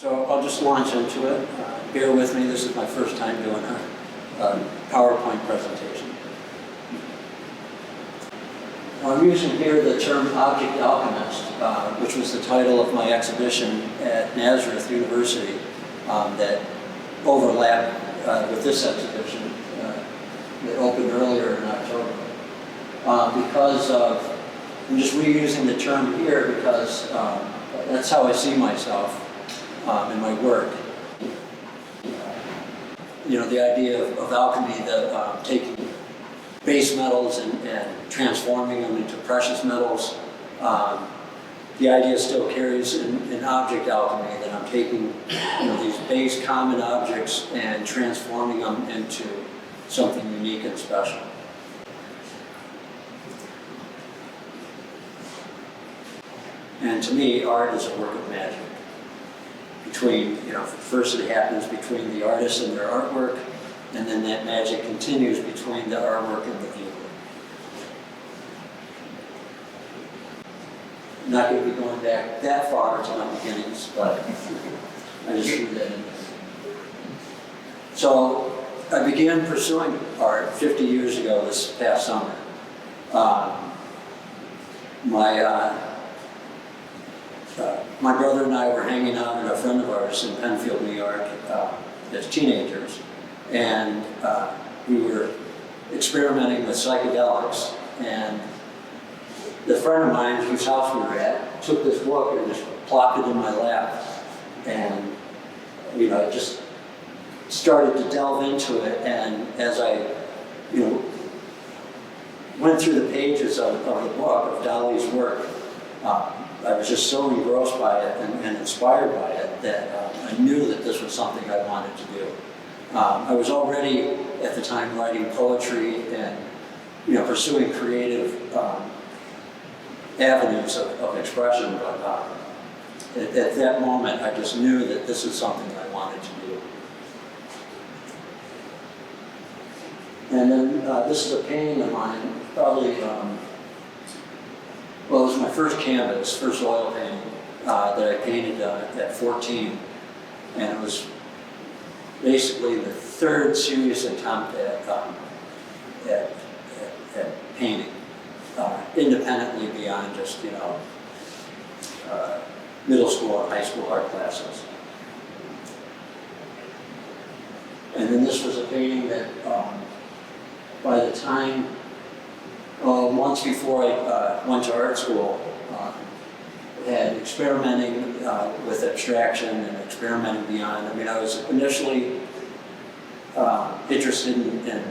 So I'll just launch into it. Bear with me, this is my first time doing a PowerPoint presentation. I'm using here the term object alchemist, which was the title of my exhibition at Nazareth University that overlapped with this exhibition that opened earlier in October. I'm just reusing the term here because that's how I see myself in my work. The idea of alchemy, taking base metals and transforming them into precious metals. The idea still carries in object alchemy, that I'm taking these base common objects and transforming them into something unique and special. And to me, art is a work of magic. First it happens between the artist and their artwork, and then that magic continues between the artwork and the viewer. I'm not going to be going back that far to my beginnings, but I just threw that in there. So I began pursuing art 50 years ago this past summer. My brother and I were hanging out at a friend of ours in Penfield, New York, as teenagers, and we were experimenting with psychedelics. And the friend of mine whose house we were at took this book and just plopped it in my lap, and I just started to delve into it. And as I went through the pages of the book of Dali's work, I was just so engrossed by it and inspired by it that I knew that this was something I wanted to do. I was already at the time writing poetry and pursuing creative avenues of expression, but at that moment I just knew that this is something I wanted to do. And then this is a painting of mine, probably. Well, it was my first canvas, first oil painting that I painted at 14, and it was basically the third serious attempt at painting, independently beyond just middle school and high school art classes. And then this was a painting that, by the time. Months before I went to art school, had experimenting with abstraction and experimenting beyond. I was initially interested in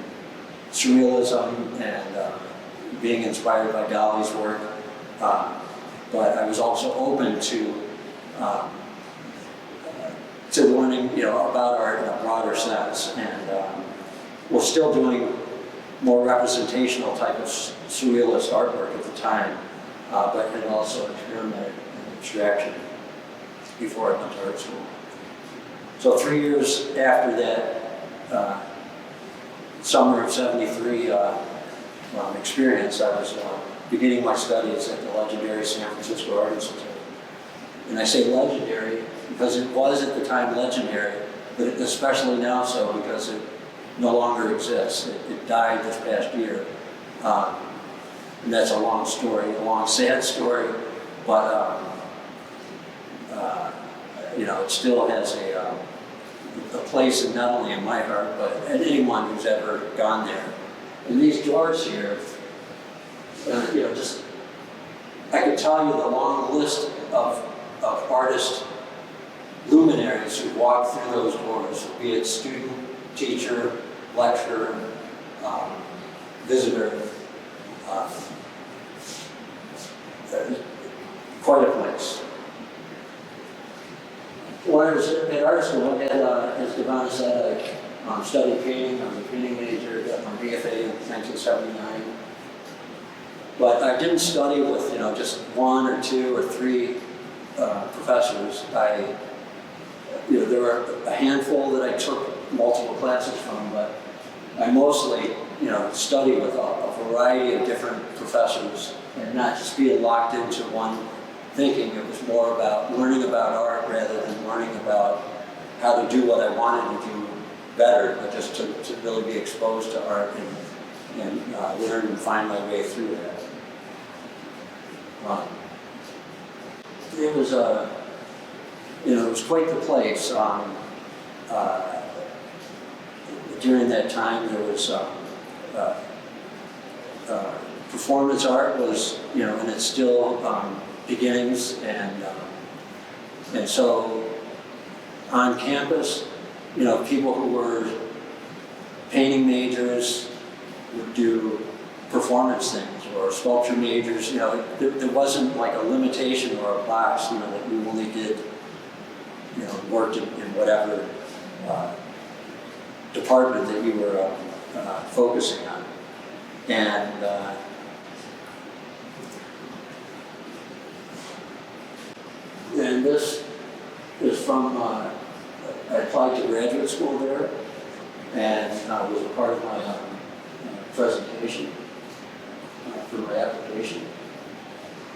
surrealism and being inspired by Dali's work, but I was also open to learning about art in a broader sense, and was still doing more representational type of surrealist artwork at the time, but had also experimented in abstraction before I went to art school. So 3 years after that summer of '73 experience, I was beginning my studies at the legendary San Francisco Art Center. And I say legendary because it was at the time legendary, but especially now so because it no longer exists. It died this past year. And that's a long story, a long, sad story, but it still has a place in not only in my heart, but anyone who's ever gone there. And these doors here, I could tell you the long list of artist luminaries who walked through those doors, be it student, teacher, lecturer, visitor, quite a place. When I was at art school, I had, as Devon said, I studied painting. I was a painting major, got my BFA in 1979. But I didn't study with just one or two or three professors. There were a handful that I took multiple classes from, but I mostly, studied with a variety of different professors, and not just being locked into one thinking. It was more about learning about art rather than learning about how to do what I wanted to do better, but just to really be exposed to art and learn and find my way through that. It was it was quite the place. During that time, there was performance art was, in its still beginnings, and so on campus, people who were painting majors would do performance things, or sculpture majors. There wasn't like a limitation or a box, that you only did, worked in whatever department that you were focusing on. And this is from, I applied to graduate school there, and was a part of my presentation for my application.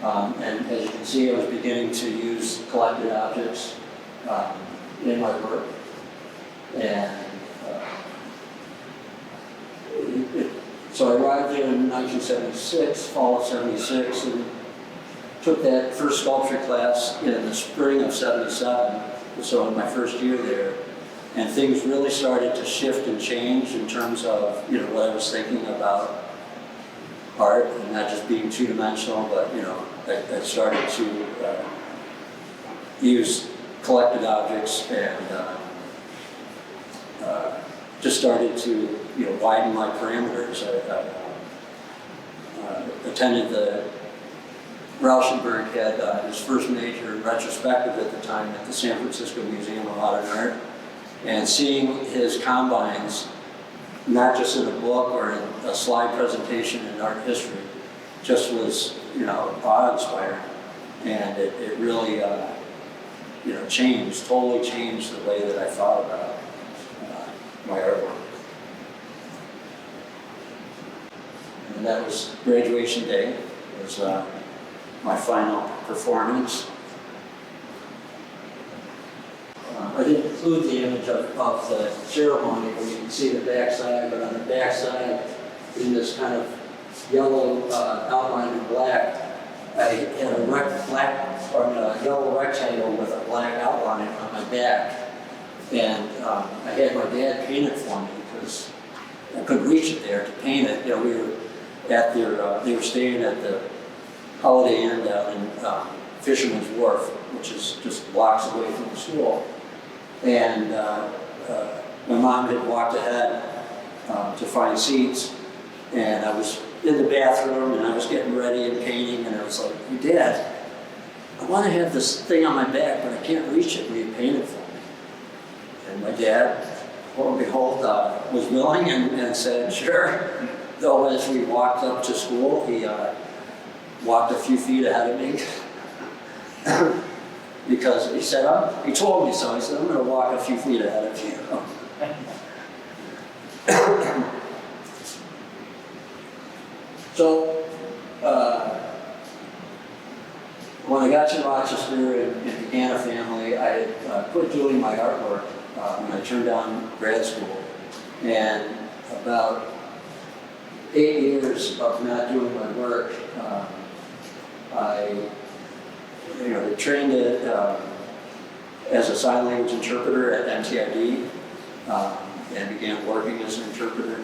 And as you can see, I was beginning to use collected objects in my work. And so I arrived here in 1976, fall of 76, and took that first sculpture class in the spring of 77, so in my first year there. And things really started to shift and change in terms of, what I was thinking about art, and not just being two-dimensional, but, I started to use collected objects, and just started to, widen my parameters. I attended the Rauschenberg had his first major retrospective at the time at the San Francisco Museum of Modern Art, and seeing his combines, not just in a book or in a slide presentation in art history, just was, awe-inspiring. And it really, totally changed the way that I thought about my artwork. And that was graduation day. It was my final performance. I didn't include the image of the ceremony where you can see the backside, but on the backside, in this kind of yellow outline in black, I had a yellow rectangle with a black outline on my back. And I had my dad paint it for me because I couldn't reach it there to paint it. We were at they were staying at the Holiday Inn down in Fisherman's Wharf, which is just blocks away from the school. And my mom had walked ahead to find seats, and I was in the bathroom, and I was getting ready and painting, and I was like, "Hey, Dad, I want to have this thing on my back, but I can't reach it. Will you paint it for me?" And my dad, lo and behold, was willing and said, "Sure." Though as we walked up to school, he walked a few feet ahead of me. Because he said, he told me so. He said, "I'm going to walk a few feet ahead of you." So, when I got to Rochester and began a family, I quit doing my artwork when I turned down grad school. And about 8 years of not doing my work, I trained as a sign language interpreter at MTID and began working as an interpreter.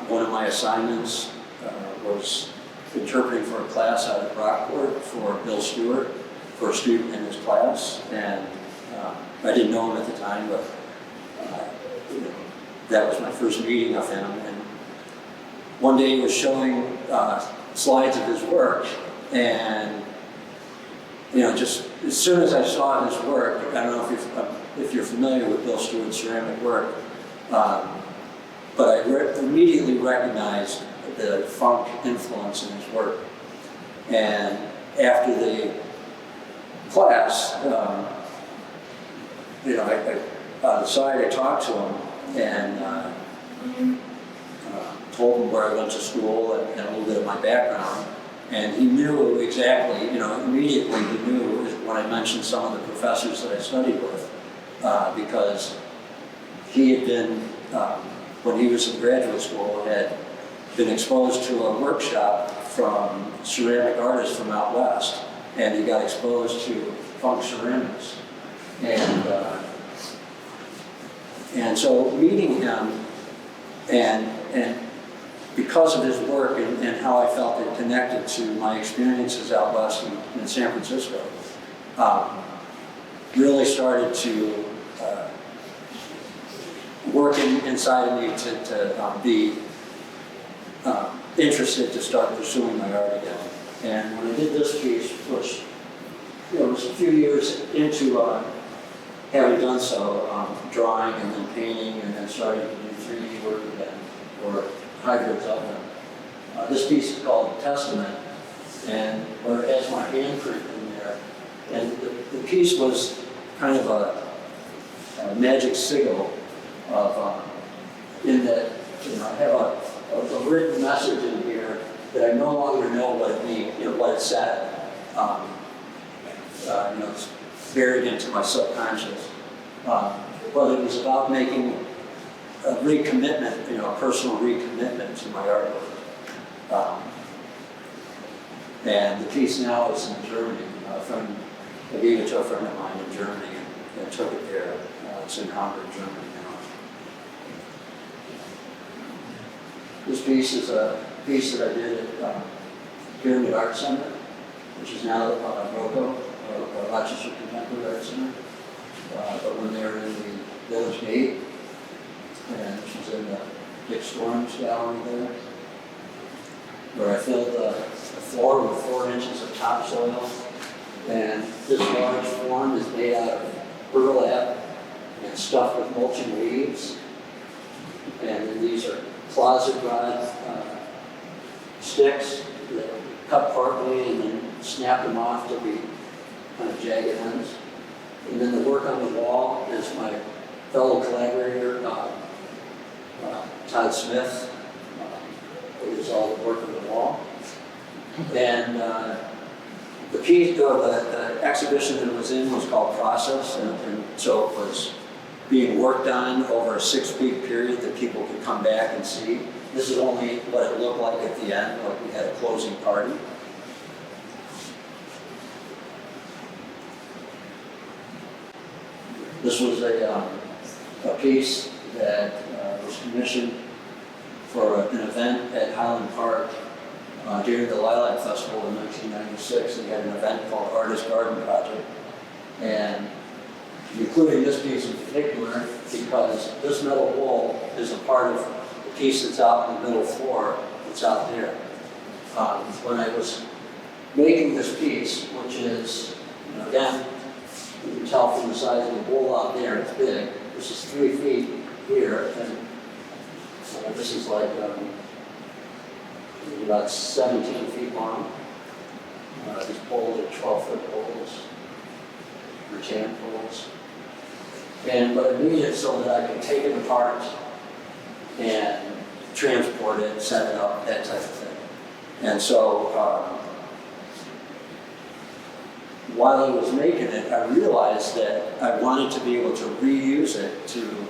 One of my assignments was interpreting for a class out at Rockport for Bill Stewart, for a student in his class. And I didn't know him at the time, but that was my first meeting of him. And one day he was showing slides of his work, and just as soon as I saw his work, I don't know if you're familiar with Bill Stewart's ceramic work, but I immediately recognized the funk influence in his work. And after the class, on the side I talked to him and told him where I went to school and a little bit of my background. And he knew exactly, immediately he knew when I mentioned some of the professors that I studied with, because he had been, when he was in graduate school, had been exposed to a workshop from ceramic artists from out west, and he got exposed to funk ceramics. And so meeting him, and because of his work and how I felt it connected to my experiences out west in San Francisco, really started to work inside of me to be interested to start pursuing my art again. And when I did this piece, which was a few years into having done so, drawing and then painting and then starting to do 3D work again, or hybrids of them. This piece is called Testament, and where it has my handprint in there. And the piece was kind of a magic sigil of, in that, I have a written message in here that I no longer know what it means, what it said. It's buried into my subconscious. But it was about making a recommitment, a personal recommitment to my artwork. And the piece now is in Germany. I gave it to a friend of mine in Germany and took it there. It's in Hamburg, Germany now. This piece is a piece that I did at Schweinfurth Art Center, which is now Rochester Contemporary Art Center. But when they were in the Village Gate, and this was in the Dick Storms gallery there, where I filled the floor with 4 inches of topsoil. And this large form is made out of burlap and stuffed with mulching leaves. And then these are closet rod sticks that are cut partly and then snap them off to be kind of jagged ends. And then the work on the wall is my fellow collaborator, Todd Smith, who does all the work on the wall. And the piece, the exhibition that it was in was called Process, and so it was being worked on over a 6-week period that people could come back and see. This is only what it looked like at the end, like we had a closing party. This was a piece that was commissioned for an event at Highland Park during the Lilac Festival in 1996. They had an event called Artist Garden Project, and including this piece in particular because this metal bowl is a part of the piece that's out on the middle floor that's out there. When I was making this piece, which is, again, you can tell from the size of the bowl out there, it's big. This is 3 feet here, and this is like about 17 feet long. These bowls are 12-foot bowls, rattan bowls. But I made it so that I could take it apart and transport it, set it up, that type of thing. And so, while I was making it, I realized that I wanted to be able to reuse it to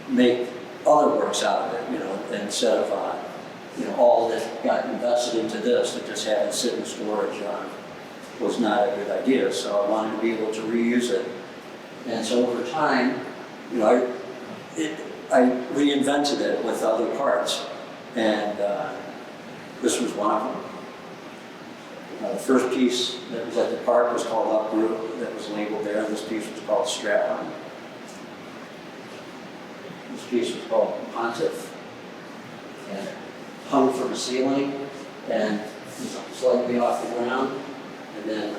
make other works out of it, instead of all that got invested into this, to just have it sit in storage was not a good idea. So I wanted to be able to reuse it. And so over time, I reinvented it with other parts, and this was one of them. The first piece that was at the park was called Uproot, that was labeled there, and this piece was called Strap On. This piece was called Pontiff, and it hung from the ceiling and slightly off the ground, and then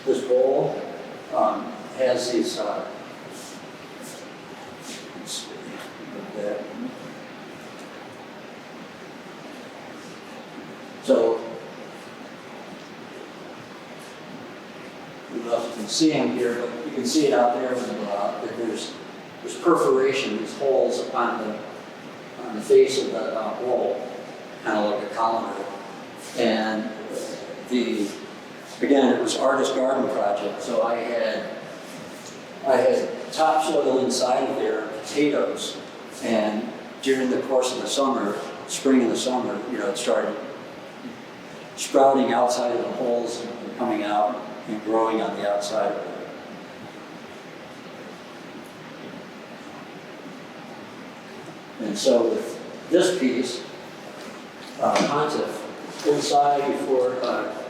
this bowl has these, let's see, there. So, I don't know if you can see them here, but you can see it out there when you go out, that there's perforation, these holes on the face of the bowl. kind of like a colander. And again, it was artist garden project, so I had topsoil inside of there, potatoes, and during the course of the summer, spring and the summer, it started sprouting outside of the holes and coming out and growing on the outside of it. And so with this piece, Pontiff, inside before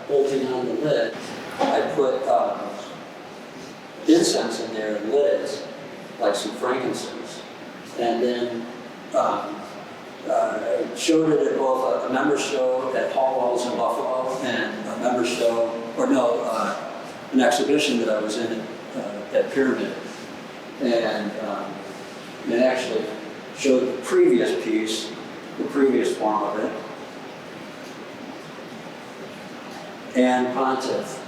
bolting on the lid, I put incense in there and lit it, like some frankincense. And then showed it at both a member show at Hallwalls in Buffalo and a member show, an exhibition that I was in at Pyramid. And it actually showed the previous piece, the previous form of it, and Pontiff,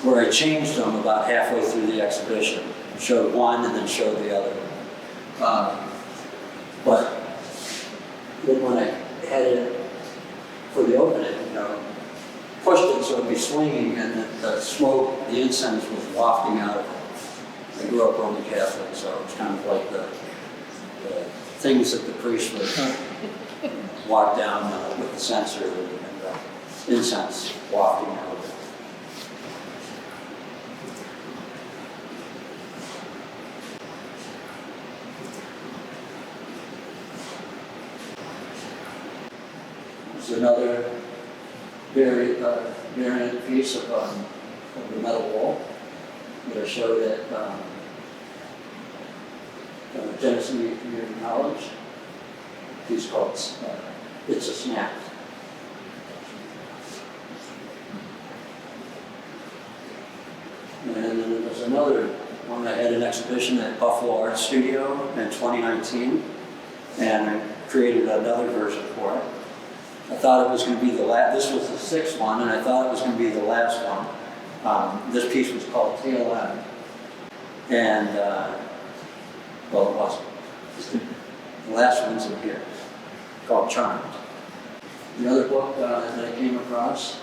where I changed them about halfway through the exhibition. Showed one and then showed the other. But then when I had it for the opening, pushed it so it would be swinging, and the smoke, the incense was wafting out of it. I grew up Roman Catholic, so it's kind of like the things that the priest would walk down with the censer and the incense wafting out of it. There's another variant piece of the metal wall that I showed at Genesee Community College. A piece called It's a Snack. And then there's another one. I had an exhibition at Buffalo Art Studio in 2019, and I created another version for it. I thought it was going to be the last. This was the sixth one, and I thought it was going to be the last one. This piece was called Tail End, and well, it wasn't. The last one's in here, called Charmed. Another book that I came across,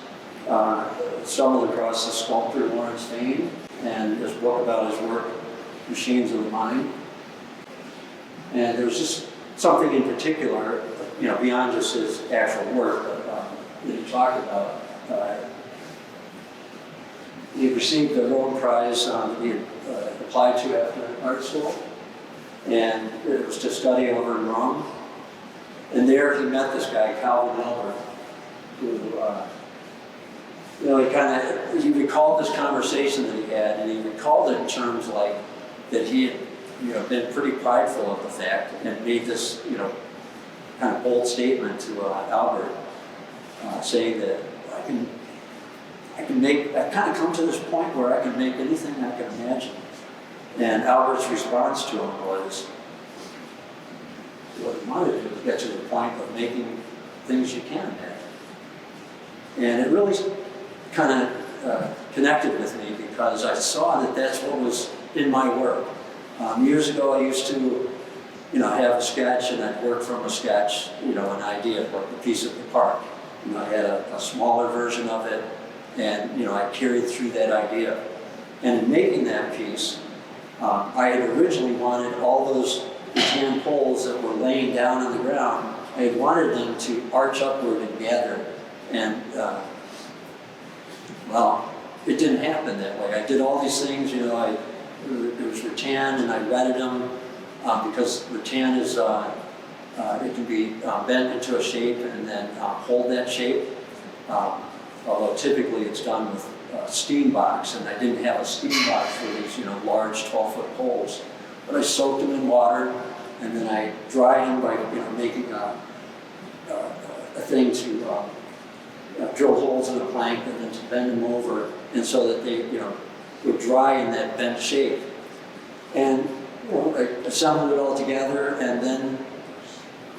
stumbled across the sculptor Lawrence Vane, and this book about his work, Machines of the Mind. And there was just something in particular, beyond just his actual work, that he talked about. He received the Rome Prize that he applied to after art school, and it was to study over in Rome. And there he met this guy, Calvin Albert, who, he recalled this conversation that he had, and he recalled it in terms like that he had, been pretty prideful of the fact and made this, kind of bold statement to Albert, saying that I've kind of come to this point where I can make anything I can imagine. And Albert's response to him was, what he wanted to do was get to the point of making things you can imagine. And it really kind of connected with me because I saw that that's what was in my work. Years ago I used to have a sketch, and I'd work from a sketch, an idea, like the piece of the park. I had a smaller version of it, and I carried through that idea. And in making that piece, I had originally wanted all those rattan poles that were laying down on the ground, I had wanted them to arch upward and gather. And, well, it didn't happen that way. I did all these things, it was rattan, and I wetted them because rattan is, it can be bent into a shape and then hold that shape. Although typically it's done with steam box, and I didn't have a steam box for these, large 12-foot poles. But I soaked them in water, and then I dried them by, making a thing to drill holes in a plank and then to bend them over, and so that they, would dry in that bent shape. And I assembled it all together, and then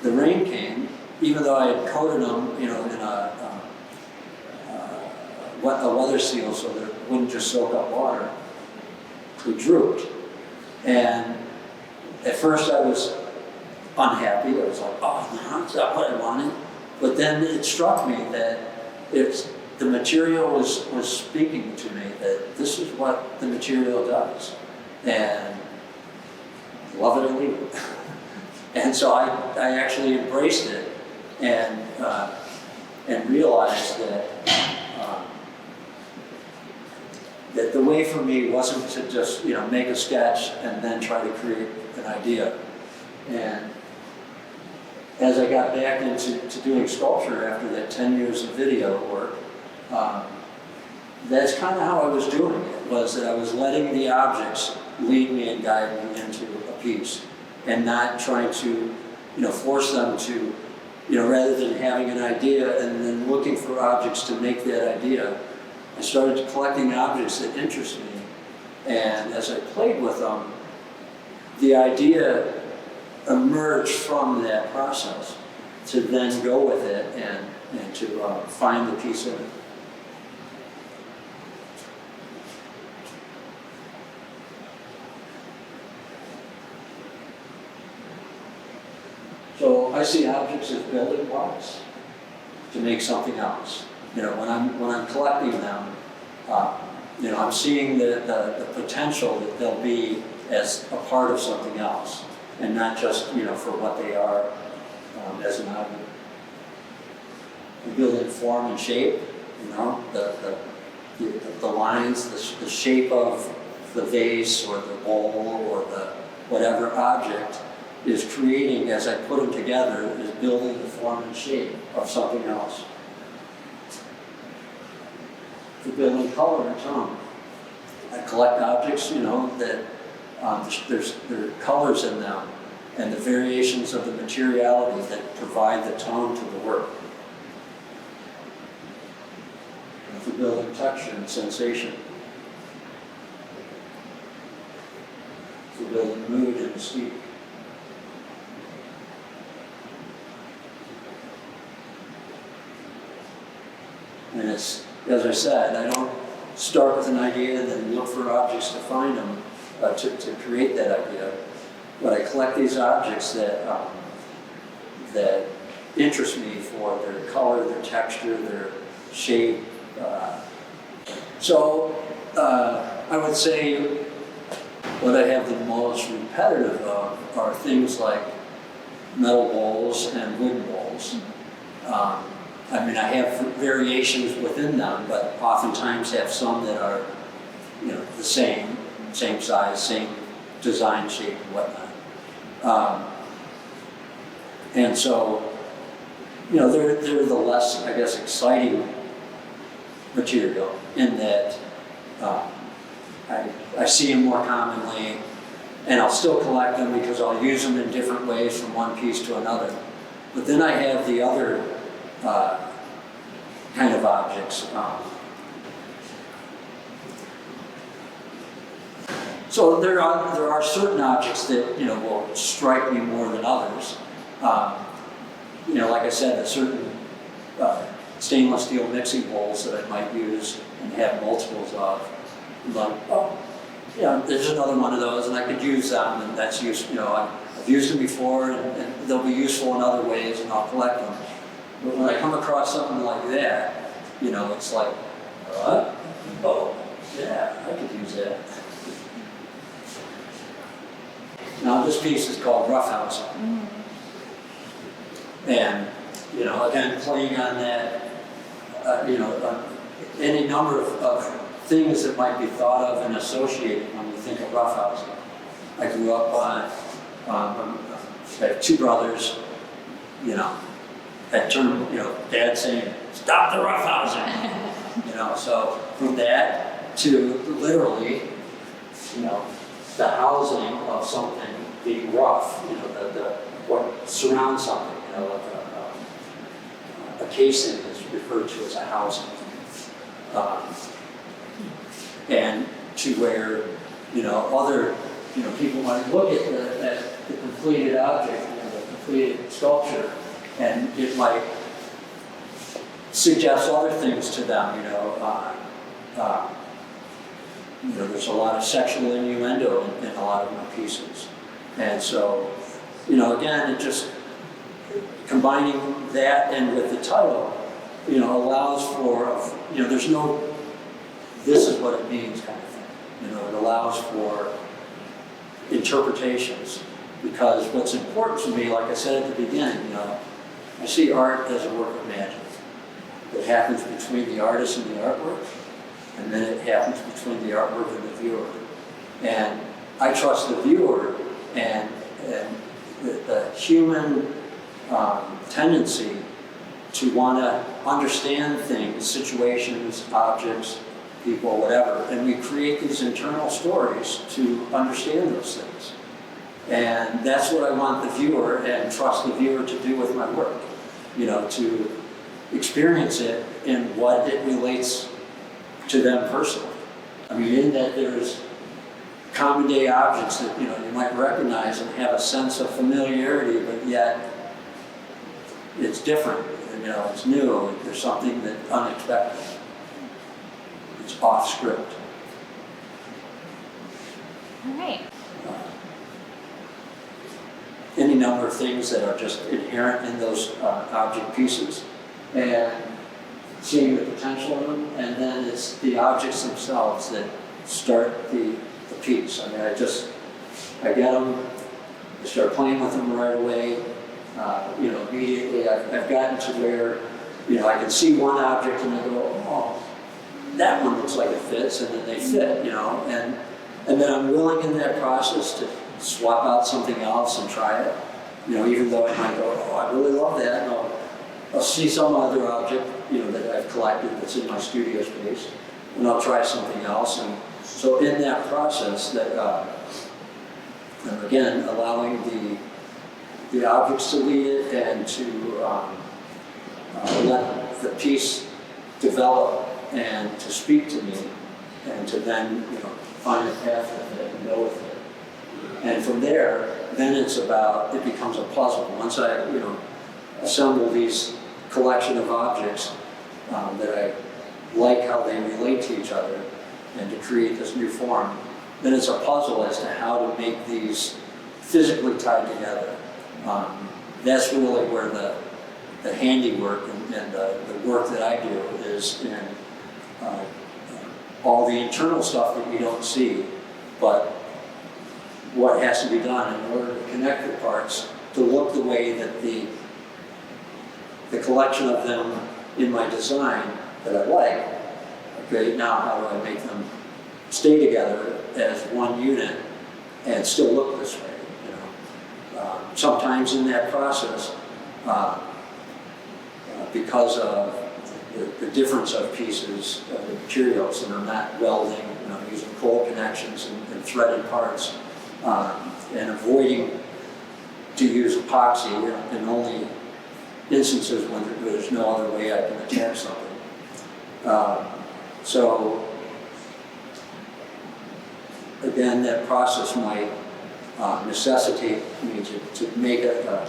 the rain came, even though I had coated them, in a weather seal so that it wouldn't just soak up water. It drooped. And at first I was unhappy. I was like, oh, no, that's not what I wanted. But then it struck me that the material was speaking to me, that this is what the material does. And love it or leave it. And so I actually embraced it and realized that the way for me wasn't to just make a sketch and then try to create an idea. And as I got back into doing sculpture after that 10 years of video work, that's kind of how I was doing it, was that I was letting the objects lead me and guide me into a piece, and not trying to force them to, rather than having an idea and then looking for objects to make that idea. I started collecting objects that interest me, and as I played with them, the idea emerged from that process to then go with it and to find the piece in it. So I see objects as building blocks to make something else. When I'm collecting them, I'm seeing the potential that they'll be as a part of something else, and not just for what they are as an object. We're building form and shape. The lines, the shape of the vase or the bowl or the whatever object is creating, as I put them together, is building the form and shape of something else. For building color and tone, I collect objects, that there are colors in them, and the variations of the materiality that provide the tone to the work. And for building texture and sensation, for building mood and mystique. And it's, as I said, I don't start with an idea and then look for objects to find them, to create that idea. But I collect these objects that interest me for their color, their texture, their shape. I would say what I have the most repetitive of are things like metal bowls and wooden bowls. I have variations within them, but oftentimes have some that are, the same size, same design, shape, and whatnot. And so, they're the less, I guess, exciting material in that I see them more commonly, and I'll still collect them because I'll use them in different ways from one piece to another. But then I have the other kind of objects. So there are certain objects that will strike me more than others. Like I said, certain stainless steel mixing bowls that I might use and have multiples of. There's another one of those, and I could use them, and that's useful. I've used them before, and they'll be useful in other ways, and I'll collect them. But when I come across something like that, it's like, what? Oh, yeah, I could use that. Now this piece is called roughhousing. And, again, playing on that, any number of things that might be thought of and associated when you think of roughhousing. I grew up I have two brothers, that term, Dad saying, "Stop the roughhousing," so from that to literally, the housing of something being rough, what surrounds something, like a casing is referred to as a housing. And to where, other, people might look at the completed object, the completed sculpture, and it might suggest other things to them, there's a lot of sexual innuendo in a lot of my pieces. And so, again, it just combining that and with the title, you know, allows for, you know, there's no, this is what it means kind of thing. You know, it allows for interpretations, because what's important to me, like I said at the beginning, you know, I see art as a work of magic. It happens between the artist and the artwork, and then it happens between the artwork and the viewer. And I trust the viewer and the human tendency to want to understand things, situations, objects, people, whatever, and we create these internal stories to understand those things. And that's what I want the viewer and trust the viewer to do with my work, you know, to experience it in what it relates to them personally. I mean, in that there's common day objects that, you know, you might recognize and have a sense of familiarity, but yet it's different, and, you know, it's new, there's something that's unexpected. It's off script. All right. Any number of things that are just inherent in those object pieces, and seeing the potential in them, and then it's the objects themselves that start the piece. I mean, I get them, I start playing with them right away, you know, immediately. I've gotten to where, you know, I can see one object and I go, oh, that one looks like it fits, and then they fit, you know, and then I'm willing in that process to swap out something else and try it, you know, even though I might go, oh, I really love that, and I'll see some other object, you know, that I've collected that's in my studio space, and I'll try something else. And so in that process, that and again, allowing the objects to lead it and to let the piece develop and to speak to me, and to then, you know, find a path with it and go with it. And from there, then it's about, it becomes a puzzle. Once I, you know, assemble these collection of objects that I like how they relate to each other and to create this new form, then it's a puzzle as to how to make these physically tied together. That's really where the handiwork and the work that I do is in all the internal stuff that you don't see, but what has to be done in order to connect the parts to look the way that the collection of them in my design that I like. Okay, now how do I make them stay together as one unit and still look this way? You know, sometimes in that process, because of the difference of pieces, the materials, and I'm not welding, you know, using cold connections and threaded parts, and avoiding to use epoxy in only instances when there's no other way I can attach something. So again, that process might necessitate me to make a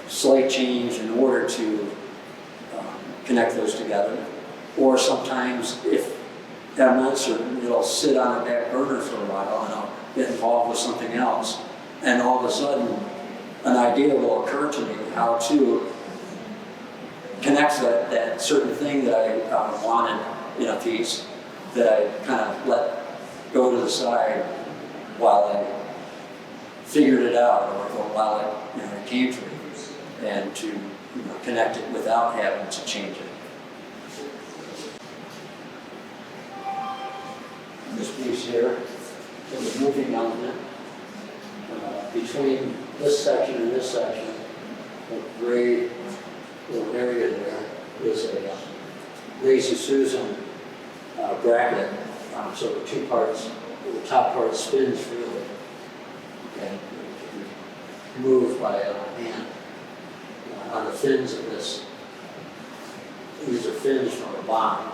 slight change in order to connect those together. Or sometimes, if I'm not certain, it'll sit on a back burner for a while and I'll get involved with something else. And all of a sudden, an idea will occur to me how to connect that certain thing that I wanted in a piece that I kind of let go to the side while I figured it out, or while it came to me, and to connect it without having to change it. This piece here is a moving element. Between this section and this section, the gray little area there is a Lazy Susan bracket. So the two parts, the top part spins freely, and moved by a hand on the fins of this. These are fins from a bond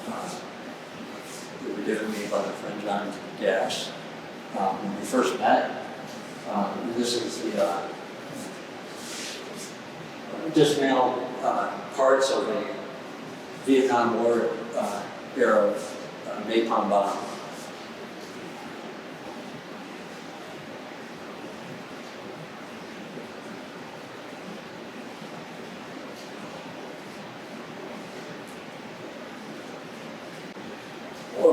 that were given me by my friend John Gash when we first met. This is the dismantled parts of a Vietnam War era napalm bomb.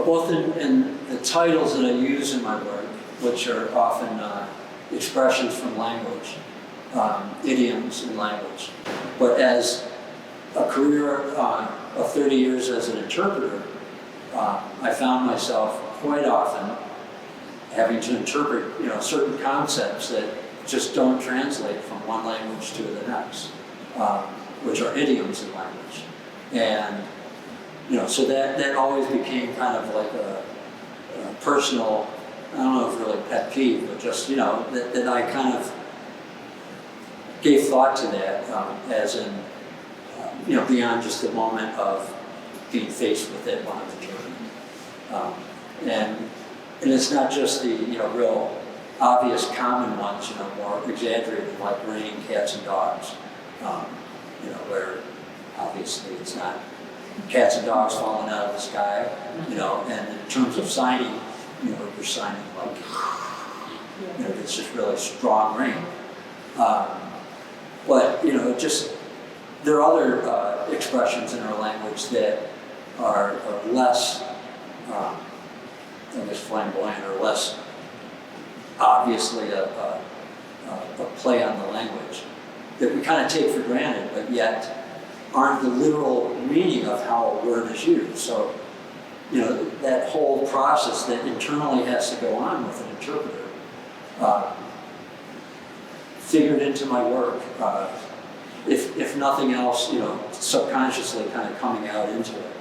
both in the titles that I use in my work, which are often expressions from language, idioms in language. But as a career of 30 years as an interpreter, I found myself quite often having to interpret, certain concepts that just don't translate from one language to the next, which are idioms in language. And, so that always became kind of like a personal, I don't know if really pet peeve, but just, that I kind of gave thought to that as in, beyond just the moment of being faced with it when I'm interpreting. And it's not just the, real obvious common ones, more exaggerated, like raining cats and dogs, where obviously it's not cats and dogs falling out of the sky, and in terms of signing, you're signing like, it's just really strong rain. But, there are other expressions in our language that are less, flamboyant or less obviously a play on the language that we kind of take for granted, but yet aren't the literal meaning of how a word is used. So, that whole process that internally has to go on with an interpreter, figured into my work, if nothing else, subconsciously kind of coming out into it,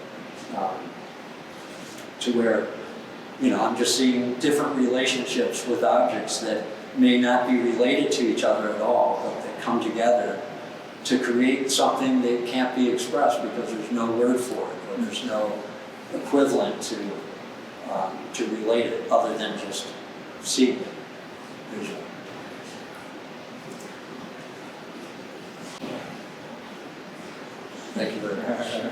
to where, I'm just seeing different relationships with objects that may not be related to each other at all, but that come together to create something that can't be expressed because there's no word for it, or there's no equivalent to relate it other than just seeing it visually. Thank you very much.